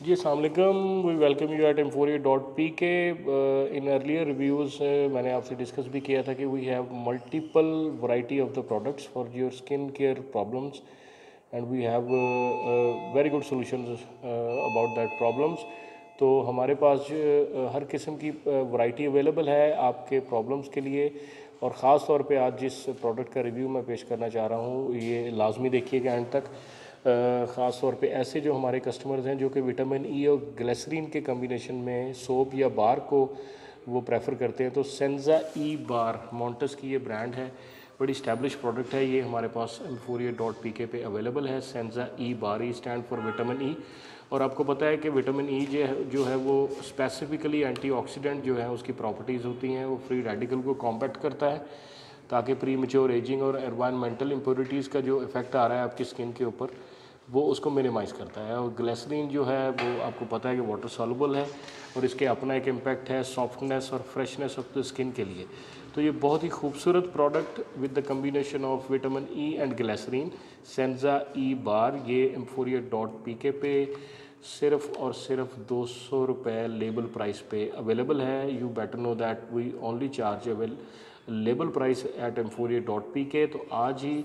जी अस्सलाम वालेकुम, we welcome you at M48.pk। In earlier reviews मैंने आपसे डिस्कस भी किया था कि we have multiple variety of the products for your skin care problems and we have very good solutions about that problems. तो हमारे पास हर किस्म की वैरायटी अवेलेबल है आपके प्रॉब्लम्स के लिए। और ख़ास तौर पे आज जिस प्रोडक्ट का रिव्यू मैं पेश करना चाह रहा हूँ ये लाजमी देखिएगा एंड तक। ख़ास तौर पे ऐसे जो हमारे कस्टमर्स हैं जो कि विटामिन ई और ग्लिसरीन के कम्बिनेशन में सोप या बार को वो प्रेफर करते हैं, तो सेंजा ई बार मॉन्टस की ये ब्रांड है, बड़ी इस्टेब्लिश प्रोडक्ट है। ये हमारे पास M48.pk पे अवेलेबल है। सेंजा E bar, E stand for vitamin E. और आपको पता है कि विटामिन ई जो है वो स्पेसिफिकली एंटीऑक्सीडेंट जो है उसकी प्रॉपर्टीज़ होती हैं, वो फ्री रेडिकल को कॉम्पैक्ट करता है ताकि प्री मेच्योर एजिंग और एनवायरमेंटल इम्प्योरिटीज़ का जो इफ़ेक्ट आ रहा है आपकी स्किन के ऊपर वो उसको मिनिमाइज़ करता है। और ग्लिसरीन जो है वो आपको पता है कि वाटर सॉल्युबल है और इसके अपना एक इम्पैक्ट है सॉफ्टनेस और फ्रेशनेस ऑफ द स्किन के लिए। तो ये बहुत ही खूबसूरत product with the combination of vitamin E and glycerin सेंजा ई बार, ये M48.pk पे सिर्फ और सिर्फ 200 रुपये लेबल प्राइस पे अवेलेबल है। You better know that we only charge label price at M48.pk। तो आज ही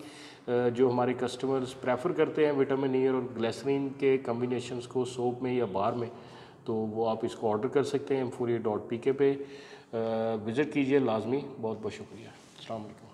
जो हमारे कस्टमर्स प्रेफर करते हैं विटामिन ई और ग्लिसरीन के कम्बिनेशंस को सोप में या बार में, तो वो आप इसको ऑर्डर कर सकते हैं M48.pk पे। विज़िट कीजिए लाजमी। बहुत बहुत शुक्रिया। अस्सलाम वालेकुम।